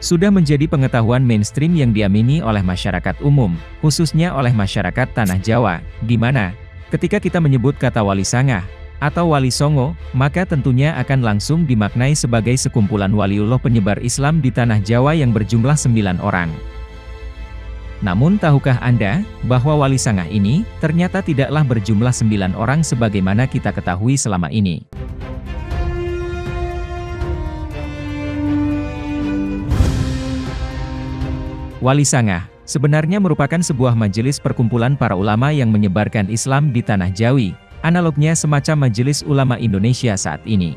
Sudah menjadi pengetahuan mainstream yang diamini oleh masyarakat umum, khususnya oleh masyarakat Tanah Jawa, di mana, ketika kita menyebut kata Wali Sangah, atau Wali Songo, maka tentunya akan langsung dimaknai sebagai sekumpulan waliullah penyebar Islam di Tanah Jawa yang berjumlah 9 orang. Namun tahukah Anda, bahwa Wali Sangah ini, ternyata tidaklah berjumlah 9 orang sebagaimana kita ketahui selama ini. Wali Sangah sebenarnya merupakan sebuah majelis perkumpulan para ulama yang menyebarkan Islam di Tanah Jawi, analognya semacam Majelis Ulama Indonesia saat ini.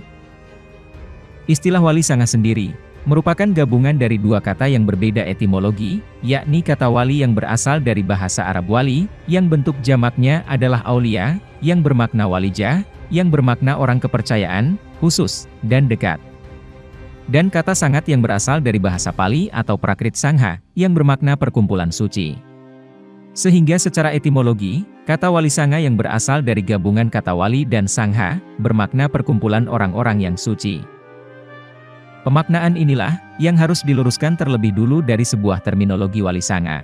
Istilah Wali Sangah sendiri merupakan gabungan dari dua kata yang berbeda etimologi, yakni kata wali yang berasal dari bahasa Arab wali, yang bentuk jamaknya adalah aulia, yang bermakna walijah, yang bermakna orang kepercayaan, khusus, dan dekat. Dan kata sangat yang berasal dari bahasa Pali atau Prakrit Sangha, yang bermakna perkumpulan suci. Sehingga secara etimologi, kata Wali Sangha yang berasal dari gabungan kata wali dan sangha, bermakna perkumpulan orang-orang yang suci. Pemaknaan inilah, yang harus diluruskan terlebih dulu dari sebuah terminologi Wali Sangha.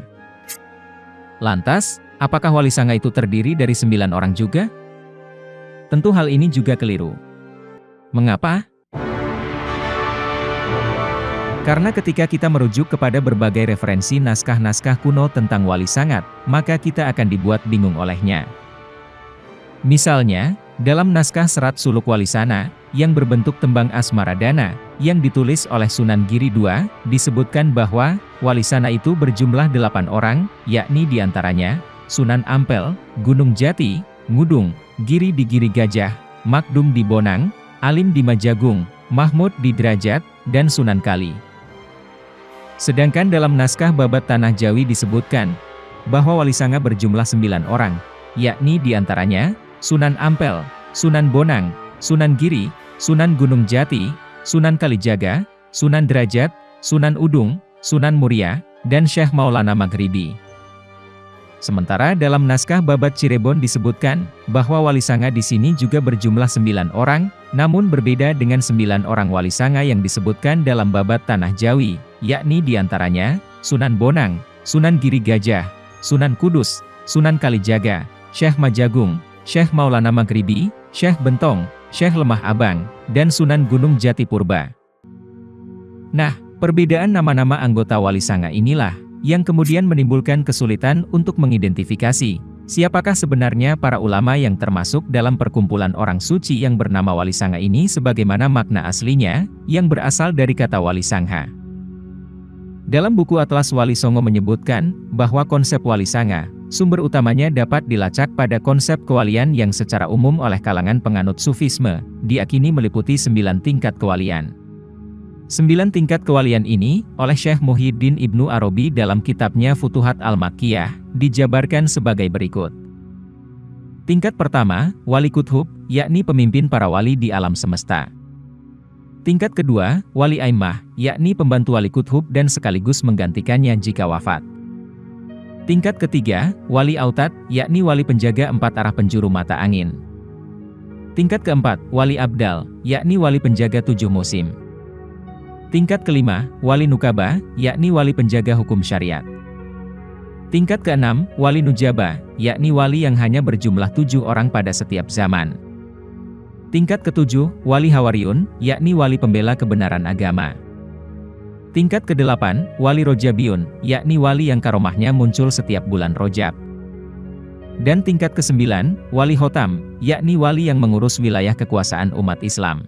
Lantas, apakah Wali Sangha itu terdiri dari 9 orang juga? Tentu hal ini juga keliru. Mengapa? Karena ketika kita merujuk kepada berbagai referensi naskah-naskah kuno tentang Wali Sangat, maka kita akan dibuat bingung olehnya. Misalnya, dalam naskah Serat Suluk Walisana, yang berbentuk tembang Asmaradana, yang ditulis oleh Sunan Giri II, disebutkan bahwa, Walisana itu berjumlah 8 orang, yakni diantaranya, Sunan Ampel, Gunung Jati, Ngudung, Giri di Giri Gajah, Makdum di Bonang, Alim di Majagung, Mahmud di Derajat, dan Sunan Kali. Sedangkan dalam naskah Babat Tanah Jawi disebutkan, bahwa Wali Sangha berjumlah 9 orang, yakni diantaranya, Sunan Ampel, Sunan Bonang, Sunan Giri, Sunan Gunung Jati, Sunan Kalijaga, Sunan Derajat, Sunan Udung, Sunan Muria, dan Syekh Maulana Maghribi. Sementara dalam naskah Babat Cirebon disebutkan, bahwa Wali Sangha di sini juga berjumlah 9 orang, namun berbeda dengan 9 orang Wali Sangha yang disebutkan dalam Babat Tanah Jawi, yakni diantaranya, Sunan Bonang, Sunan Giri Gajah, Sunan Kudus, Sunan Kalijaga, Syekh Majagung, Syekh Maulana Maghribi, Syekh Bentong, Syekh Lemah Abang, dan Sunan Gunung Jati Purba. Nah, perbedaan nama-nama anggota Wali Sangha inilah, yang kemudian menimbulkan kesulitan untuk mengidentifikasi, siapakah sebenarnya para ulama yang termasuk dalam perkumpulan orang suci yang bernama Wali Sangha ini sebagaimana makna aslinya, yang berasal dari kata Wali Sangha. Dalam buku Atlas Wali Songo menyebutkan, bahwa konsep Wali Sangha, sumber utamanya dapat dilacak pada konsep kewalian yang secara umum oleh kalangan penganut Sufisme, diakini meliputi 9 tingkat kewalian. 9 tingkat kewalian ini, oleh Syekh Muhyiddin Ibnu Arabi dalam kitabnya Futuhat Al-Makkiyah, dijabarkan sebagai berikut. Tingkat pertama, Wali Kuthub, yakni pemimpin para wali di alam semesta. Tingkat kedua, Wali Aimmah, yakni pembantu Wali Kuthub dan sekaligus menggantikannya jika wafat. Tingkat ketiga, Wali Autad, yakni wali penjaga 4 arah penjuru mata angin. Tingkat keempat, Wali Abdal, yakni wali penjaga 7 musim. Tingkat kelima, Wali Nukaba, yakni wali penjaga hukum syariat. Tingkat keenam, Wali Nujaba, yakni wali yang hanya berjumlah 7 orang pada setiap zaman. Tingkat ketujuh, Wali Hawariyun, yakni wali pembela kebenaran agama. Tingkat kedelapan, Wali Rojabiun, yakni wali yang karomahnya muncul setiap bulan Rojab. Dan tingkat kesembilan, Wali Hotam, yakni wali yang mengurus wilayah kekuasaan umat Islam.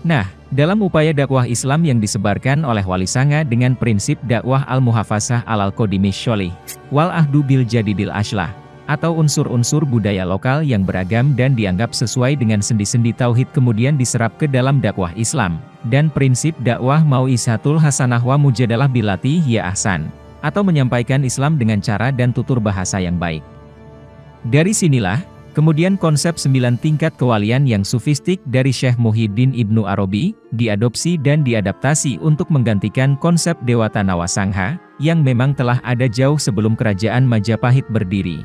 Nah, dalam upaya dakwah Islam yang disebarkan oleh Wali Sangha dengan prinsip dakwah al-muhafazah alal-qodimis sholih, wal ahdu bil jadidil ashlah, atau unsur-unsur budaya lokal yang beragam dan dianggap sesuai dengan sendi-sendi tauhid kemudian diserap ke dalam dakwah Islam, dan prinsip dakwah mau'izatul hasanah wa mujadalah billati hiya ahsan, atau menyampaikan Islam dengan cara dan tutur bahasa yang baik. Dari sinilah, kemudian konsep 9 tingkat kewalian yang sufistik dari Syekh Muhyiddin Ibnu Arabi, diadopsi dan diadaptasi untuk menggantikan konsep Dewata Nawasangha, yang memang telah ada jauh sebelum kerajaan Majapahit berdiri.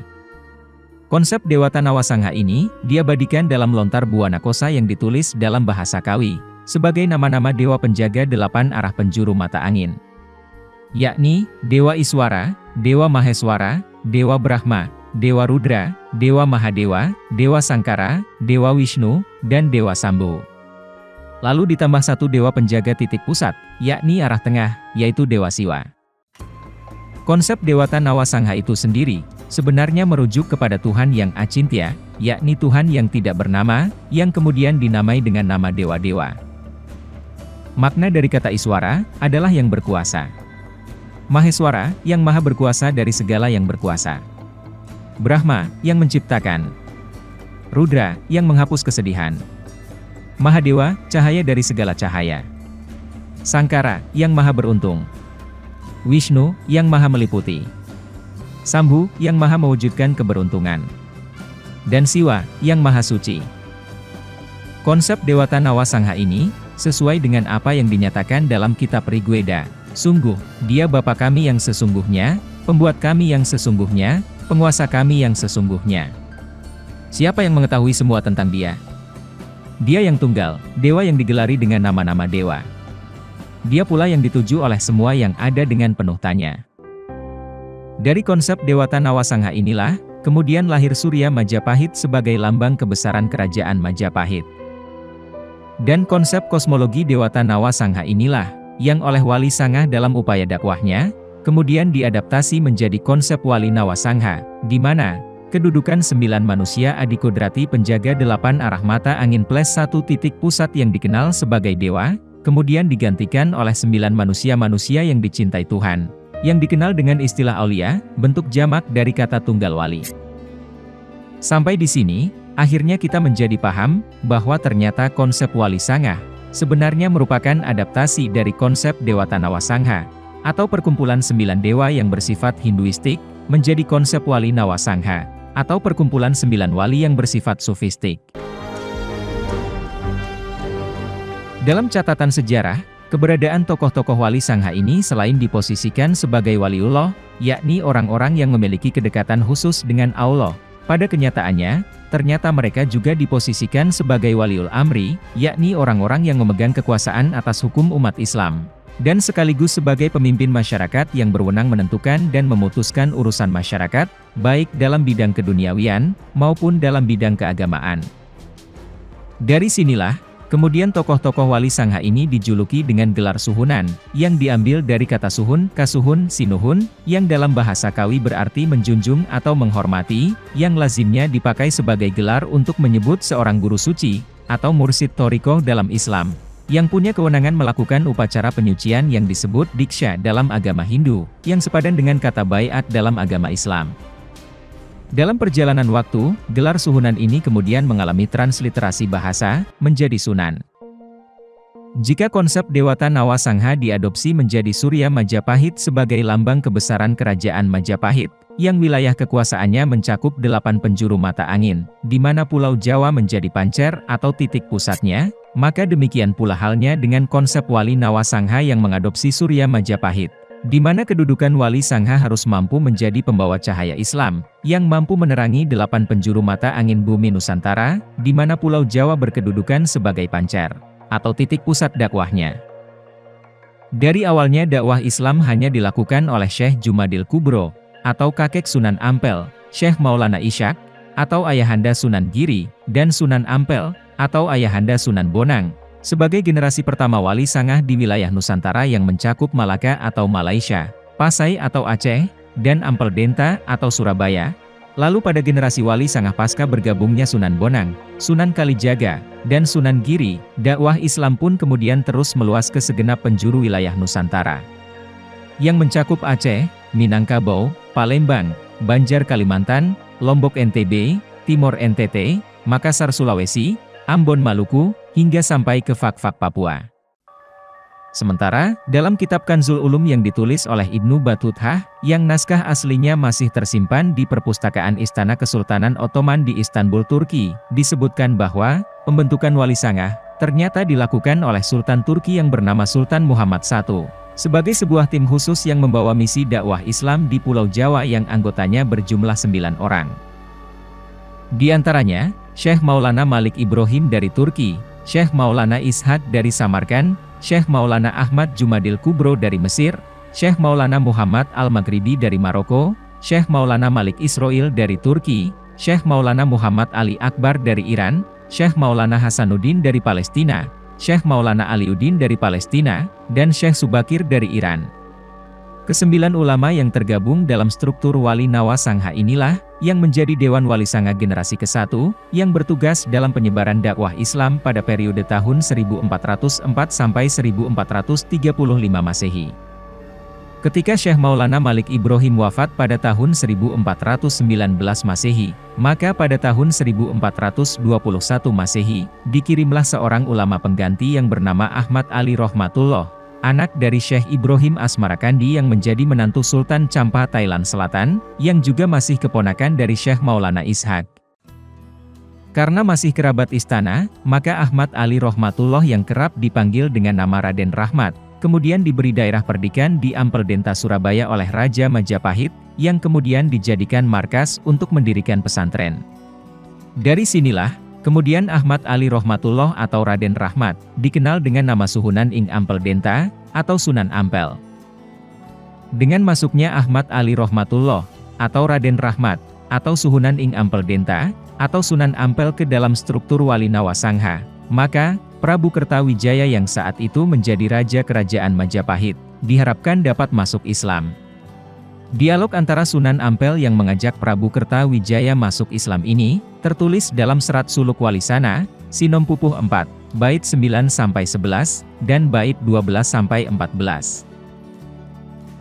Konsep Dewata Nawasangha ini, diabadikan dalam lontar Buana Kosa yang ditulis dalam bahasa Kawi, sebagai nama-nama dewa penjaga 8 arah penjuru mata angin, yakni Dewa Iswara, Dewa Maheswara, Dewa Brahma, Dewa Rudra, Dewa Mahadewa, Dewa Sangkara, Dewa Wisnu, dan Dewa Sambu. Lalu ditambah 1 dewa penjaga titik pusat, yakni arah tengah, yaitu Dewa Siwa. Konsep Dewata Nawasangha itu sendiri, sebenarnya merujuk kepada Tuhan yang Acintya, yakni Tuhan yang tidak bernama, yang kemudian dinamai dengan nama dewa-dewa. Makna dari kata Iswara, adalah yang berkuasa. Maheswara, yang maha berkuasa dari segala yang berkuasa. Brahma, yang menciptakan. Rudra, yang menghapus kesedihan. Mahadewa, cahaya dari segala cahaya. Sangkara, yang maha beruntung. Wisnu, yang maha meliputi. Sambu, yang maha mewujudkan keberuntungan. Dan Siwa, yang maha suci. Konsep Dewata Nawasangha ini, sesuai dengan apa yang dinyatakan dalam kitab Rigweda. Sungguh, dia Bapa kami yang sesungguhnya, pembuat kami yang sesungguhnya, penguasa kami yang sesungguhnya. Siapa yang mengetahui semua tentang dia? Dia yang tunggal, dewa yang digelari dengan nama-nama dewa. Dia pula yang dituju oleh semua yang ada dengan penuh tanya. Dari konsep Dewata Nawasangha inilah, kemudian lahir Surya Majapahit sebagai lambang kebesaran kerajaan Majapahit. Dan konsep kosmologi Dewata Nawasangha inilah, yang oleh Wali Sangha dalam upaya dakwahnya, kemudian diadaptasi menjadi konsep Wali Nawasangha, di mana kedudukan 9 manusia adikodrati penjaga 8 arah mata angin plus 1 titik pusat yang dikenal sebagai dewa, kemudian digantikan oleh 9 manusia-manusia yang dicintai Tuhan, yang dikenal dengan istilah aulia, bentuk jamak dari kata tunggal wali. Sampai di sini, akhirnya kita menjadi paham, bahwa ternyata konsep Wali Sangha, sebenarnya merupakan adaptasi dari konsep Dewata Nawasangha, atau perkumpulan 9 dewa yang bersifat Hinduistik, menjadi konsep Wali Nawasangha, atau perkumpulan 9 wali yang bersifat sufistik. Dalam catatan sejarah, keberadaan tokoh-tokoh Wali Sangha ini selain diposisikan sebagai waliullah, yakni orang-orang yang memiliki kedekatan khusus dengan Allah, pada kenyataannya, ternyata mereka juga diposisikan sebagai waliul amri, yakni orang-orang yang memegang kekuasaan atas hukum umat Islam, dan sekaligus sebagai pemimpin masyarakat yang berwenang menentukan dan memutuskan urusan masyarakat, baik dalam bidang keduniawian, maupun dalam bidang keagamaan. Dari sinilah, kemudian tokoh-tokoh Wali Sangha ini dijuluki dengan gelar suhunan, yang diambil dari kata suhun, kasuhun, sinuhun, yang dalam bahasa Kawi berarti menjunjung atau menghormati, yang lazimnya dipakai sebagai gelar untuk menyebut seorang guru suci, atau mursyid thariqah dalam Islam, yang punya kewenangan melakukan upacara penyucian yang disebut diksha dalam agama Hindu, yang sepadan dengan kata baiat dalam agama Islam. Dalam perjalanan waktu, gelar suhunan ini kemudian mengalami transliterasi bahasa, menjadi sunan. Jika konsep Dewata Nawasangha diadopsi menjadi Surya Majapahit sebagai lambang kebesaran kerajaan Majapahit, yang wilayah kekuasaannya mencakup 8 penjuru mata angin, di mana Pulau Jawa menjadi pancer atau titik pusatnya, maka demikian pula halnya dengan konsep Wali Nawasangha yang mengadopsi Surya Majapahit, di mana kedudukan Wali Sangha harus mampu menjadi pembawa cahaya Islam, yang mampu menerangi 8 penjuru mata angin bumi Nusantara, di mana Pulau Jawa berkedudukan sebagai pancer, atau titik pusat dakwahnya. Dari awalnya dakwah Islam hanya dilakukan oleh Syekh Jumadil Kubro, atau kakek Sunan Ampel, Syekh Maulana Ishaq, atau ayahanda Sunan Giri, dan Sunan Ampel, atau ayahanda Sunan Bonang, sebagai generasi pertama Wali Sangha di wilayah Nusantara yang mencakup Malaka atau Malaysia, Pasai atau Aceh, dan Ampel Denta atau Surabaya. Lalu pada generasi Wali Sangha pasca bergabungnya Sunan Bonang, Sunan Kalijaga, dan Sunan Giri, dakwah Islam pun kemudian terus meluas ke segenap penjuru wilayah Nusantara, yang mencakup Aceh, Minangkabau, Palembang, Banjar Kalimantan, Lombok NTB, Timor NTT, Makassar Sulawesi, Ambon Maluku, hingga sampai ke Fak-Fak Papua. Sementara, dalam kitab Kanzul Ulum yang ditulis oleh Ibnu Battuta, yang naskah aslinya masih tersimpan di perpustakaan Istana Kesultanan Ottoman di Istanbul, Turki, disebutkan bahwa pembentukan Wali Sangha ternyata dilakukan oleh Sultan Turki yang bernama Sultan Muhammad I, sebagai sebuah tim khusus yang membawa misi dakwah Islam di Pulau Jawa yang anggotanya berjumlah 9 orang. Di antaranya, Syekh Maulana Malik Ibrahim dari Turki, Syekh Maulana Ishaq dari Samarkand, Syekh Maulana Ahmad Jumadil Kubro dari Mesir, Syekh Maulana Muhammad Al-Maghribi dari Maroko, Syekh Maulana Malik Israil dari Turki, Syekh Maulana Muhammad Ali Akbar dari Iran, Syekh Maulana Hasanuddin dari Palestina, Syekh Maulana Aliuddin dari Palestina, dan Syekh Subakir dari Iran. Kesembilan ulama yang tergabung dalam struktur Wali Nawa Sangha inilah, yang menjadi Dewan Wali Sanga generasi ke-1, yang bertugas dalam penyebaran dakwah Islam pada periode tahun 1404 sampai 1435 Masehi. Ketika Syekh Maulana Malik Ibrahim wafat pada tahun 1419 Masehi, maka pada tahun 1421 Masehi, dikirimlah seorang ulama pengganti yang bernama Ahmad Ali Rohmatullah, anak dari Syekh Ibrahim Asmarakandi yang menjadi menantu Sultan Champa Thailand Selatan, yang juga masih keponakan dari Syekh Maulana Ishaq. Karena masih kerabat istana, maka Ahmad Ali Rohmatullah yang kerap dipanggil dengan nama Raden Rahmat, kemudian diberi daerah perdikan di Ampel Denta Surabaya oleh Raja Majapahit, yang kemudian dijadikan markas untuk mendirikan pesantren. Dari sinilah, kemudian Ahmad Ali Rohmatullah atau Raden Rahmat, dikenal dengan nama Suhunan ing Ampel Denta, atau Sunan Ampel. Dengan masuknya Ahmad Ali Rohmatullah, atau Raden Rahmat, atau Suhunan ing Ampel Denta, atau Sunan Ampel ke dalam struktur Wali Nawa Sangha, maka, Prabu Kertawijaya yang saat itu menjadi Raja Kerajaan Majapahit, diharapkan dapat masuk Islam. Dialog antara Sunan Ampel yang mengajak Prabu Kertawijaya masuk Islam ini, tertulis dalam Serat Suluk Walisana, Sinom Pupuh 4, bait 9-11, dan bait 12-14.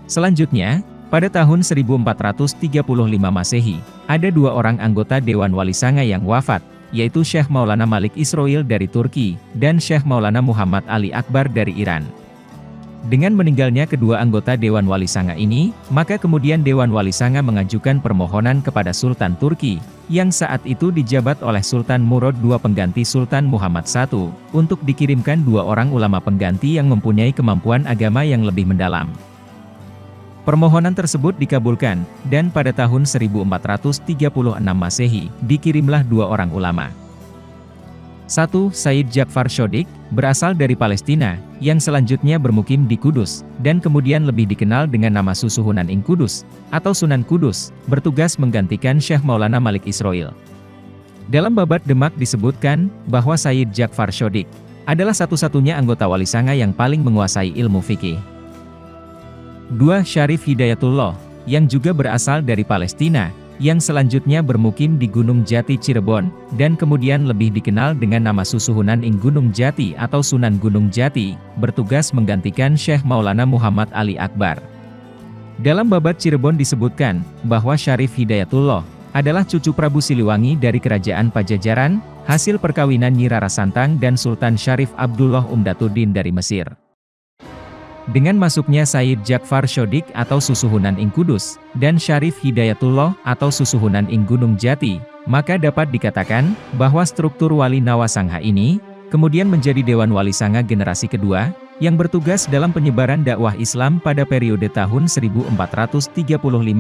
Selanjutnya, pada tahun 1435 Masehi, ada dua orang anggota Dewan Wali Sanga yang wafat, yaitu Syekh Maulana Malik Israil dari Turki, dan Syekh Maulana Muhammad Ali Akbar dari Iran. Dengan meninggalnya kedua anggota Dewan Wali Sanga ini, maka kemudian Dewan Wali Sanga mengajukan permohonan kepada Sultan Turki, yang saat itu dijabat oleh Sultan Murad II pengganti Sultan Muhammad I, untuk dikirimkan dua orang ulama pengganti yang mempunyai kemampuan agama yang lebih mendalam. Permohonan tersebut dikabulkan, dan pada tahun 1436 Masehi, dikirimlah dua orang ulama. 1. Said Ja'far Shodiq, berasal dari Palestina, yang selanjutnya bermukim di Kudus, dan kemudian lebih dikenal dengan nama Susuhunan ing Kudus, atau Sunan Kudus, bertugas menggantikan Syekh Maulana Malik Israil. Dalam Babat Demak disebutkan, bahwa Said Ja'far Shodiq adalah satu-satunya anggota Wali Sanga yang paling menguasai ilmu fikih. 2. Syarif Hidayatullah, yang juga berasal dari Palestina, yang selanjutnya bermukim di Gunung Jati Cirebon, dan kemudian lebih dikenal dengan nama Susuhunan ing Gunung Jati atau Sunan Gunung Jati, bertugas menggantikan Syekh Maulana Muhammad Ali Akbar. Dalam Babat Cirebon disebutkan, bahwa Syarif Hidayatullah adalah cucu Prabu Siliwangi dari Kerajaan Pajajaran, hasil perkawinan Nyi Rara Santang dan Sultan Syarif Abdullah Umdatuddin dari Mesir. Dengan masuknya Said Ja'far Shodiq atau Susuhunan ing Kudus, dan Syarif Hidayatullah atau Susuhunan ing Gunung Jati, maka dapat dikatakan, bahwa struktur Wali Nawa Sangha ini, kemudian menjadi Dewan Wali Sanga generasi kedua, yang bertugas dalam penyebaran dakwah Islam pada periode tahun 1435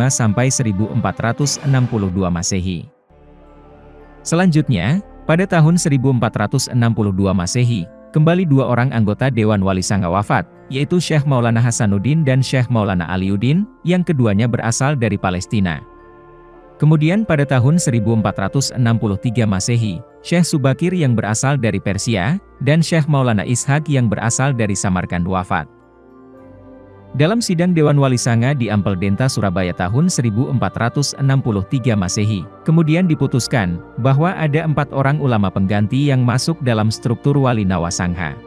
sampai 1462 Masehi. Selanjutnya, pada tahun 1462 Masehi, kembali dua orang anggota Dewan Wali Sanga wafat, yaitu Syekh Maulana Hasanuddin dan Syekh Maulana Aliuddin, yang keduanya berasal dari Palestina. Kemudian pada tahun 1463 Masehi, Syekh Subakir yang berasal dari Persia, dan Syekh Maulana Ishaq yang berasal dari Samarkand wafat. Dalam sidang Dewan Wali Sanga di Ampel Denta Surabaya tahun 1463 Masehi, kemudian diputuskan, bahwa ada 4 orang ulama pengganti yang masuk dalam struktur Wali Nawa Sangha.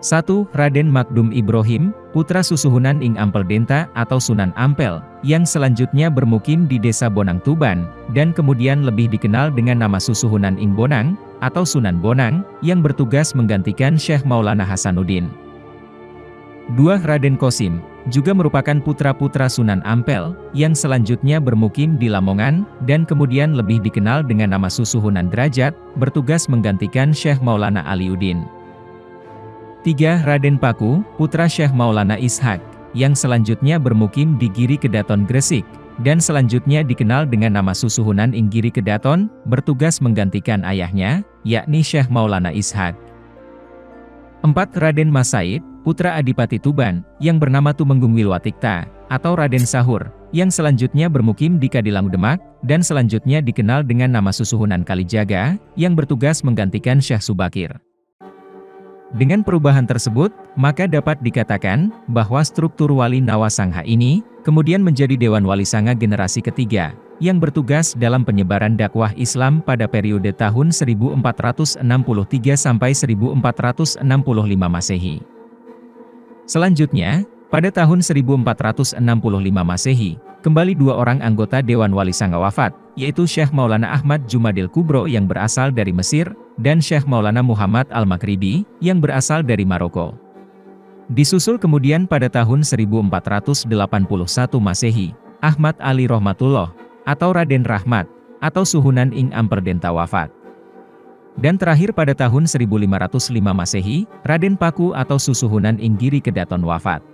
1. Raden Makdum Ibrahim, putra Susuhunan ing Ampel Denta atau Sunan Ampel, yang selanjutnya bermukim di Desa Bonang Tuban, dan kemudian lebih dikenal dengan nama Susuhunan ing Bonang, atau Sunan Bonang, yang bertugas menggantikan Syekh Maulana Hasanuddin. 2. Raden Qasim, juga merupakan putra-putra Sunan Ampel, yang selanjutnya bermukim di Lamongan, dan kemudian lebih dikenal dengan nama Susuhunan Derajat, bertugas menggantikan Syekh Maulana Aliuddin. 3. Raden Paku, putra Syekh Maulana Ishaq, yang selanjutnya bermukim di Giri Kedaton Gresik, dan selanjutnya dikenal dengan nama Susuhunan ing Giri Kedaton, bertugas menggantikan ayahnya, yakni Syekh Maulana Ishaq. 4. Raden Mas Said, putra Adipati Tuban, yang bernama Tumenggung Wilwatikta, atau Raden Sahur, yang selanjutnya bermukim di Kadilangu Demak, dan selanjutnya dikenal dengan nama Susuhunan Kalijaga, yang bertugas menggantikan Syekh Subakir. Dengan perubahan tersebut, maka dapat dikatakan bahwa struktur Wali Nawasangha ini kemudian menjadi Dewan Wali Sanga generasi ketiga, yang bertugas dalam penyebaran dakwah Islam pada periode tahun 1463 sampai 1465 Masehi. Selanjutnya, pada tahun 1465 Masehi, kembali dua orang anggota Dewan Wali Sanga wafat, yaitu Syekh Maulana Ahmad Jumadil Kubro yang berasal dari Mesir, dan Syekh Maulana Muhammad Al-Maghribi, yang berasal dari Maroko. Disusul kemudian pada tahun 1481 Masehi, Ahmad Ali Rohmatullah, atau Raden Rahmat, atau Suhunan ing Amperdenta wafat. Dan terakhir pada tahun 1505 Masehi, Raden Paku atau Susuhunan ing Giri Kedaton wafat.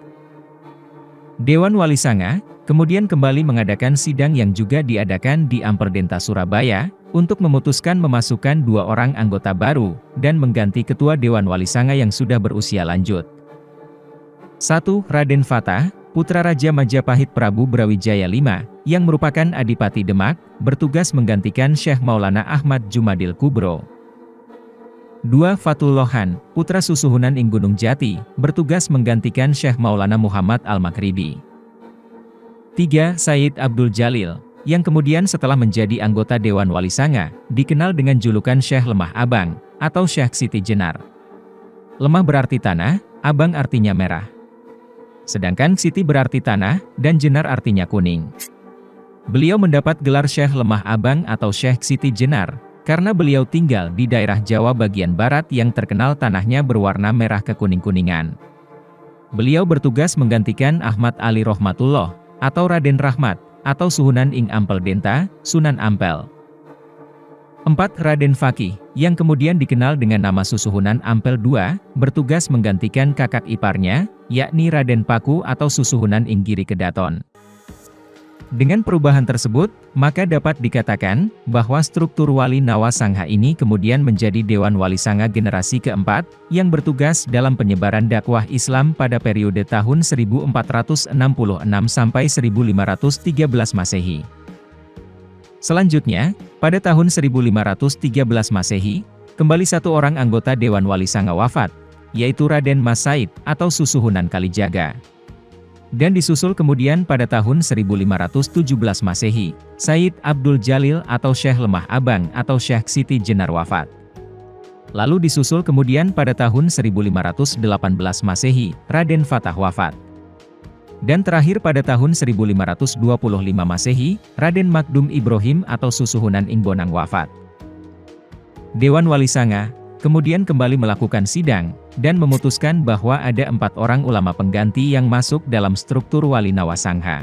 Dewan Wali Sanga kemudian kembali mengadakan sidang yang juga diadakan di Amperdenta Surabaya, untuk memutuskan memasukkan dua orang anggota baru, dan mengganti Ketua Dewan Wali Sanga yang sudah berusia lanjut. 1. Raden Fatah, putra Raja Majapahit Prabu Brawijaya V, yang merupakan Adipati Demak, bertugas menggantikan Syekh Maulana Ahmad Jumadil Kubro. 2. Fatul Lohan, putra Susuhunan ing Gunung Jati, bertugas menggantikan Syekh Maulana Muhammad Al-Maghribi. 3. Said Abdul Jalil, yang kemudian setelah menjadi anggota Dewan Wali Sanga, dikenal dengan julukan Syekh Lemah Abang, atau Syekh Siti Jenar. Lemah berarti tanah, abang artinya merah. Sedangkan Siti berarti tanah, dan Jenar artinya kuning. Beliau mendapat gelar Syekh Lemah Abang atau Syekh Siti Jenar, karena beliau tinggal di daerah Jawa bagian barat yang terkenal tanahnya berwarna merah kekuning-kuningan. Beliau bertugas menggantikan Ahmad Ali Rohmatullah, atau Raden Rahmat, atau Suhunan ing Ampel Denta, Sunan Ampel. 4. Raden Fakih, yang kemudian dikenal dengan nama Susuhunan Ampel II, bertugas menggantikan kakak iparnya, yakni Raden Paku atau Susuhunan ing Giri Kedaton. Dengan perubahan tersebut, maka dapat dikatakan bahwa struktur Wali Nawasangha ini kemudian menjadi Dewan Wali Sanga generasi keempat, yang bertugas dalam penyebaran dakwah Islam pada periode tahun 1466 sampai 1513 Masehi. Selanjutnya, pada tahun 1513 Masehi, kembali satu orang anggota Dewan Wali Sanga wafat, yaitu Raden Mas Said atau Susuhunan Kalijaga. Dan disusul kemudian pada tahun 1517 Masehi, Said Abdul Jalil atau Syekh Lemah Abang atau Syekh Siti Jenar wafat. Lalu disusul kemudian pada tahun 1518 Masehi, Raden Fatah wafat. Dan terakhir pada tahun 1525 Masehi, Raden Makdum Ibrahim atau Susuhunan ing Bonang wafat. Dewan Wali Sanga kemudian kembali melakukan sidang, dan memutuskan bahwa ada 4 orang ulama pengganti yang masuk dalam struktur Wali Nawasangha.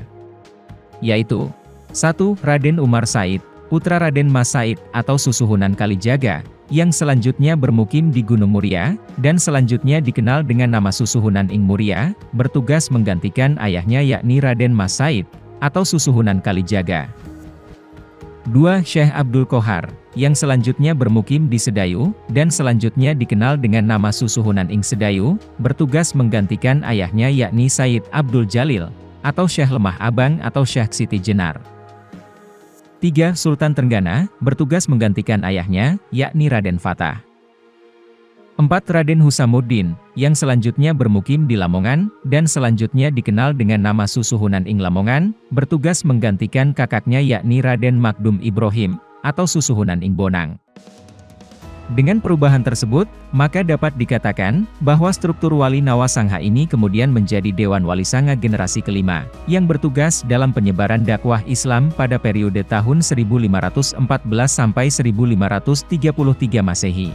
Yaitu, 1. Raden Umar Said, putra Raden Mas Said atau Susuhunan Kalijaga, yang selanjutnya bermukim di Gunung Muria, dan selanjutnya dikenal dengan nama Susuhunan ing Muria, bertugas menggantikan ayahnya yakni Raden Mas Said, atau Susuhunan Kalijaga. 2. Syekh Abdul Qohar, yang selanjutnya bermukim di Sedayu, dan selanjutnya dikenal dengan nama Susuhunan ing Sedayu, bertugas menggantikan ayahnya yakni Said Abdul Jalil, atau Syekh Lemah Abang atau Syekh Siti Jenar. 3. Sultan Trenggana, bertugas menggantikan ayahnya, yakni Raden Fatah. 4. Raden Husamuddin, yang selanjutnya bermukim di Lamongan, dan selanjutnya dikenal dengan nama Susuhunan ing Lamongan, bertugas menggantikan kakaknya yakni Raden Makdum Ibrahim, atau Susuhunan ing Bonang. Dengan perubahan tersebut, maka dapat dikatakan bahwa struktur Wali Nawasangha ini kemudian menjadi Dewan Wali Sanga generasi kelima, yang bertugas dalam penyebaran dakwah Islam pada periode tahun 1514 sampai 1533 Masehi.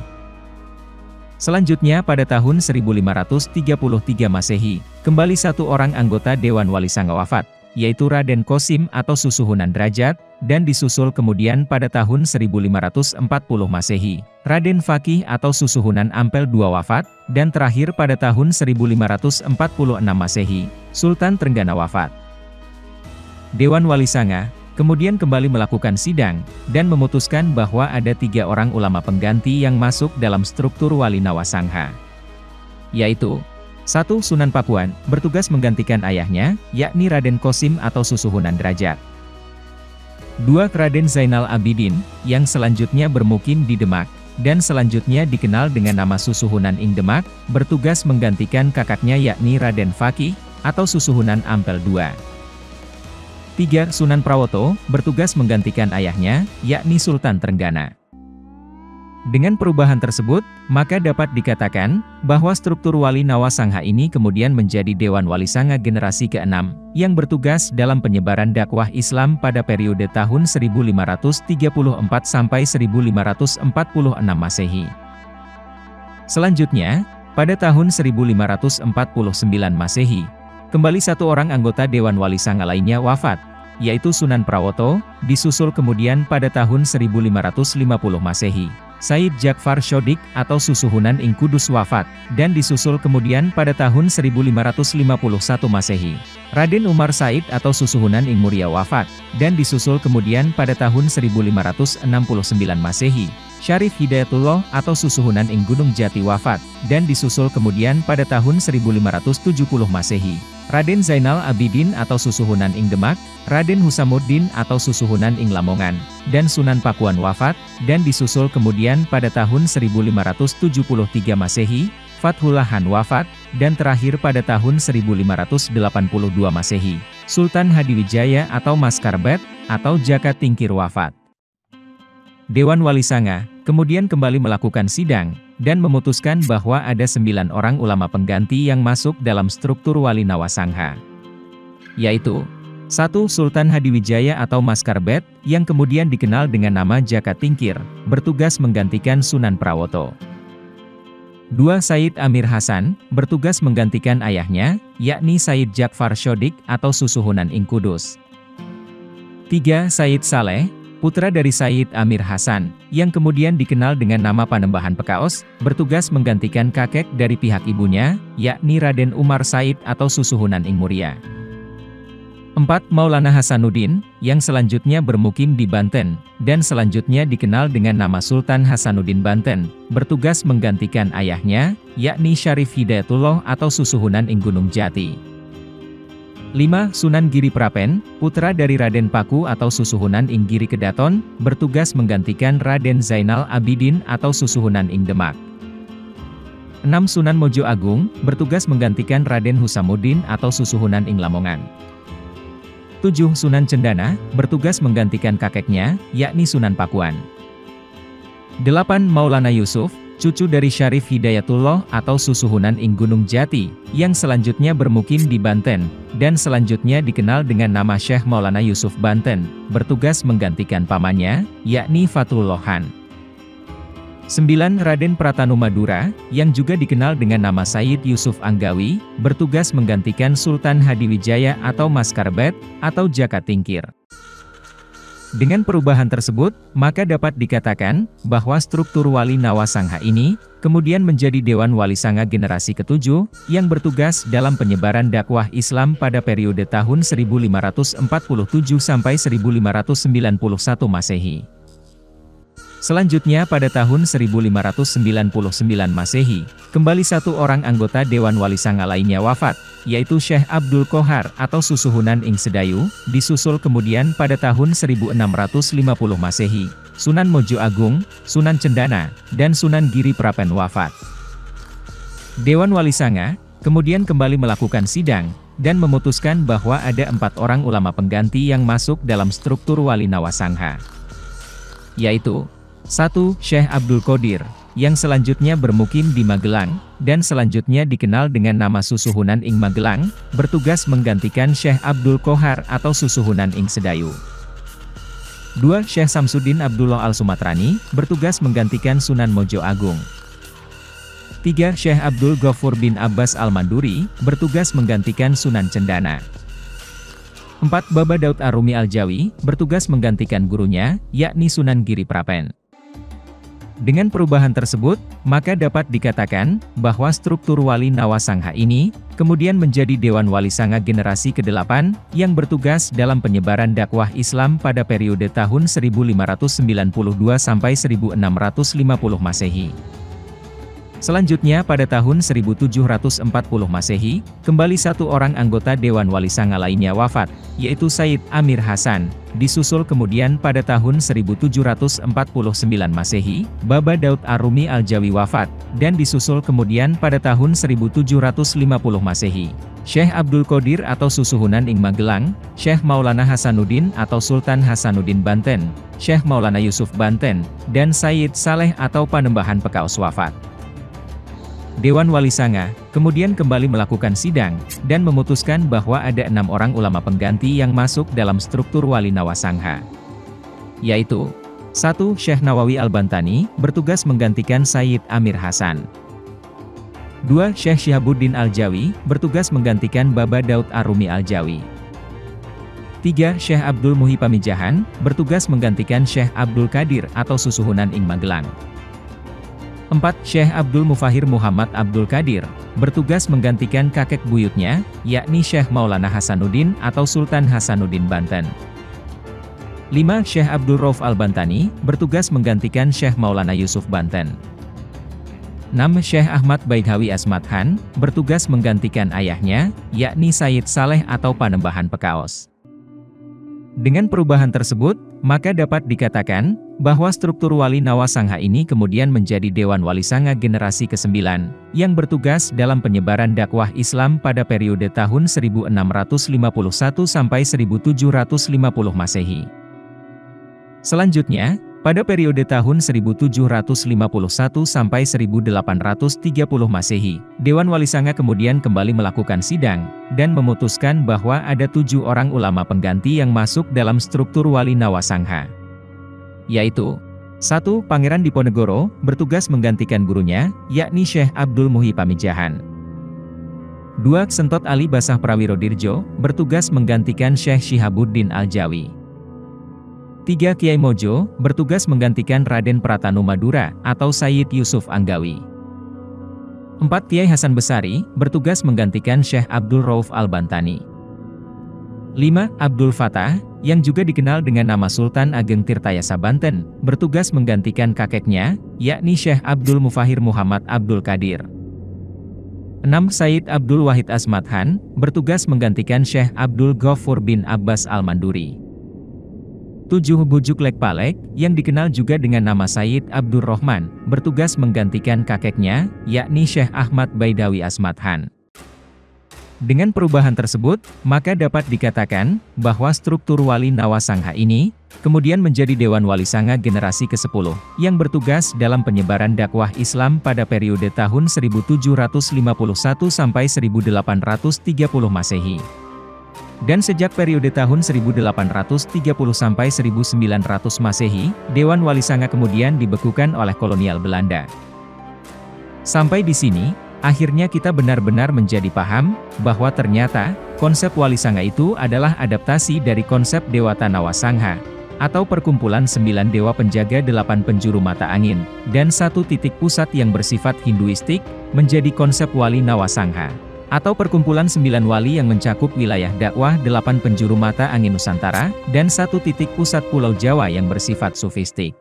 Selanjutnya pada tahun 1533 Masehi, kembali satu orang anggota Dewan Wali Sanga wafat, yaitu Raden Qasim atau Susuhunan Derajat, dan disusul kemudian pada tahun 1540 Masehi, Raden Fakih atau Susuhunan Ampel II wafat, dan terakhir pada tahun 1546 Masehi, Sultan Trenggana wafat. Dewan Wali Sanga kemudian kembali melakukan sidang, dan memutuskan bahwa ada 3 orang ulama pengganti yang masuk dalam struktur Wali Nawasangha. Yaitu, 1. Sunan Pakuan, bertugas menggantikan ayahnya, yakni Raden Kosim atau Susuhunan Derajat. 2. Raden Zainal Abidin, yang selanjutnya bermukim di Demak, dan selanjutnya dikenal dengan nama Susuhunan ing Demak, bertugas menggantikan kakaknya yakni Raden Fakih, atau Susuhunan Ampel II. 3. Sunan Prawoto, bertugas menggantikan ayahnya, yakni Sultan Trenggana. Dengan perubahan tersebut, maka dapat dikatakan, bahwa struktur Wali Nawasangha ini kemudian menjadi Dewan Wali Sanga generasi ke-6, yang bertugas dalam penyebaran dakwah Islam pada periode tahun 1534 sampai 1546 Masehi. Selanjutnya, pada tahun 1549 Masehi, kembali 1 orang anggota Dewan Wali Sanga lainnya wafat, yaitu Sunan Prawoto, disusul kemudian pada tahun 1550 Masehi. Said Jakfar Shodik atau Susuhunan ing Kudus wafat, dan disusul kemudian pada tahun 1551 Masehi. Raden Umar Said atau Susuhunan ing Muria wafat, dan disusul kemudian pada tahun 1569 Masehi. Syarif Hidayatullah atau Susuhunan ing Gunung Jati wafat, dan disusul kemudian pada tahun 1570 Masehi. Raden Zainal Abidin atau Susuhunan ing Demak, Raden Husamuddin atau Susuhunan ing Lamongan, dan Sunan Pakuan wafat, dan disusul kemudian pada tahun 1573 Masehi, Fathullah Han wafat, dan terakhir pada tahun 1582 Masehi, Sultan Hadiwijaya atau Maskarbet, atau Jaka Tingkir wafat. Dewan Wali Sanga kemudian kembali melakukan sidang, dan memutuskan bahwa ada 9 orang ulama pengganti yang masuk dalam struktur Wali Nawasangha. Yaitu, 1. Sultan Hadiwijaya atau Maskarbet, yang kemudian dikenal dengan nama Jaka Tingkir, bertugas menggantikan Sunan Prawoto. 2. Said Amir Hasan, bertugas menggantikan ayahnya, yakni Said Jakfar Shodik atau Susuhunan ing Kudus. 3. Said Saleh, putra dari Said Amir Hasan, yang kemudian dikenal dengan nama Panembahan Pekaos, bertugas menggantikan kakek dari pihak ibunya, yakni Raden Umar Said atau Susuhunan ing Muria. 4. Maulana Hasanuddin, yang selanjutnya bermukim di Banten, dan selanjutnya dikenal dengan nama Sultan Hasanuddin Banten, bertugas menggantikan ayahnya, yakni Syarif Hidayatullah atau Susuhunan ing Gunung Jati. 5. Sunan Giri Prapen, putra dari Raden Paku atau Susuhunan ing Giri Kedaton, bertugas menggantikan Raden Zainal Abidin atau Susuhunan ing Demak. 6. Sunan Mojo Agung, bertugas menggantikan Raden Husamuddin atau Susuhunan ing Lamongan. 7. Sunan Cendana, bertugas menggantikan kakeknya, yakni Sunan Pakuan. 8. Maulana Yusuf, cucu dari Syarif Hidayatullah atau Susuhunan ing Gunung Jati, yang selanjutnya bermukim di Banten, dan selanjutnya dikenal dengan nama Syekh Maulana Yusuf Banten, bertugas menggantikan pamannya, yakni Fathullah Han. 9. Raden Pratanu Madura, yang juga dikenal dengan nama Said Yusuf Anggawi, bertugas menggantikan Sultan Hadiwijaya atau Maskarbet, atau Jaka Tingkir. Dengan perubahan tersebut, maka dapat dikatakan, bahwa struktur Wali Nawasangha ini, kemudian menjadi Dewan Wali Sanga generasi ke-7, yang bertugas dalam penyebaran dakwah Islam pada periode tahun 1547 sampai 1591 Masehi. Selanjutnya pada tahun 1599 Masehi, kembali 1 orang anggota Dewan Wali Sanga lainnya wafat, yaitu Syekh Abdul Qohar atau Susuhunan ing Sedayu, disusul kemudian pada tahun 1650 Masehi, Sunan Mojo Agung, Sunan Cendana, dan Sunan Giri Prapen wafat. Dewan Wali Sanga kemudian kembali melakukan sidang, dan memutuskan bahwa ada 4 orang ulama pengganti yang masuk dalam struktur Wali Nawasangha. Yaitu, 1. Syekh Abdul Qadir, yang selanjutnya bermukim di Magelang, dan selanjutnya dikenal dengan nama Susuhunan ing Magelang, bertugas menggantikan Syekh Abdul Qohar atau Susuhunan ing Sedayu. 2. Syekh Samsuddin Abdullah Al-Sumatrani, bertugas menggantikan Sunan Mojo Agung. 3. Syekh Abdul Ghafur bin Abbas Al-Manduri, bertugas menggantikan Sunan Cendana. 4. Baba Daud Arumi Al-Jawi, bertugas menggantikan gurunya, yakni Sunan Giri Prapen. Dengan perubahan tersebut, maka dapat dikatakan bahwa struktur Wali Nawasangha ini kemudian menjadi Dewan Wali Sanga generasi ke-8 yang bertugas dalam penyebaran dakwah Islam pada periode tahun 1592 sampai 1650 Masehi. Selanjutnya pada tahun 1740 Masehi, kembali satu orang anggota Dewan Wali Sanga lainnya wafat, yaitu Said Amir Hasan. Disusul kemudian pada tahun 1749 Masehi, Baba Daud Ar-Rumi Al-Jawi wafat, dan disusul kemudian pada tahun 1750 Masehi, Syekh Abdul Qadir atau Susuhunan ing Magelang, Syekh Maulana Hasanuddin atau Sultan Hasanuddin Banten, Syekh Maulana Yusuf Banten, dan Sayyid Saleh atau Panembahan Pekaos wafat. Dewan Wali Sanga kemudian kembali melakukan sidang, dan memutuskan bahwa ada 6 orang ulama pengganti yang masuk dalam struktur Wali Nawasangha. Yaitu 1. Syekh Nawawi Al-Bantani, bertugas menggantikan Sayyid Amir Hasan. 2. Syekh Syihabuddin Al-Jawi, bertugas menggantikan Baba Daud Ar-Rumi Al-Jawi. 3. Syekh Abdul Muhi Pamijahan, bertugas menggantikan Syekh Abdul Qadir atau Susuhunan ing Magelang. 4. Syekh Abdul Mufahir Muhammad Abdul Qadir, bertugas menggantikan kakek buyutnya, yakni Syekh Maulana Hasanuddin atau Sultan Hasanuddin Banten. 5. Syekh Abdul Rauf Al-Bantani, bertugas menggantikan Syekh Maulana Yusuf Banten. 6. Syekh Ahmad Baidhawi Asmathan, bertugas menggantikan ayahnya, yakni Sayyid Saleh atau Panembahan Pekaos. Dengan perubahan tersebut, maka dapat dikatakan bahwa struktur Wali Nawasangha ini kemudian menjadi Dewan Wali Sanga generasi ke-9 yang bertugas dalam penyebaran dakwah Islam pada periode tahun 1651 sampai 1750 Masehi. Selanjutnya, pada periode tahun 1751 sampai 1830 Masehi, Dewan Wali Sanga kemudian kembali melakukan sidang, dan memutuskan bahwa ada 7 orang ulama pengganti yang masuk dalam struktur Wali Nawasangha. Yaitu 1. Pangeran Diponegoro, bertugas menggantikan gurunya, yakni Syekh Abdul Muhi Pamijahan. 2. Sentot Ali Basah Prawirodirjo, bertugas menggantikan Syekh Syihabuddin Al-Jawi. 3. Kiai Mojo, bertugas menggantikan Raden Pratanu Madura, atau Sayyid Yusuf Anggawi. 4. Kiai Hasan Besari, bertugas menggantikan Syekh Abdul Rauf Al-Bantani. 5. Abdul Fatah, yang juga dikenal dengan nama Sultan Ageng Tirtayasa Banten, bertugas menggantikan kakeknya, yakni Syekh Abdul Mufahir Muhammad Abdul Qadir. 6. Sayyid Abdul Wahid Asmathan, bertugas menggantikan Syekh Abdul Ghafur bin Abbas Al-Manduri. 7. Bujuk Lekpalek, yang dikenal juga dengan nama Sayyid Abdur Rahman, bertugas menggantikan kakeknya, yakni Syekh Ahmad Baidawi Asmathan. Dengan perubahan tersebut, maka dapat dikatakan bahwa struktur Wali Nawasangha ini kemudian menjadi Dewan Wali Sanga generasi ke-10 yang bertugas dalam penyebaran dakwah Islam pada periode tahun 1751 sampai 1830 Masehi. Dan sejak periode tahun 1830 sampai 1900 Masehi, Dewan Wali Sanga kemudian dibekukan oleh kolonial Belanda. Sampai di sini, akhirnya kita benar-benar menjadi paham bahwa ternyata konsep Wali Sanga itu adalah adaptasi dari konsep Dewata Nawasangha, atau perkumpulan 9 dewa penjaga 8 penjuru mata angin, dan satu titik pusat yang bersifat Hinduistik, menjadi konsep Wali Nawasangha, atau perkumpulan 9 wali yang mencakup wilayah dakwah 8 penjuru mata angin Nusantara, dan satu titik pusat Pulau Jawa yang bersifat sufistik.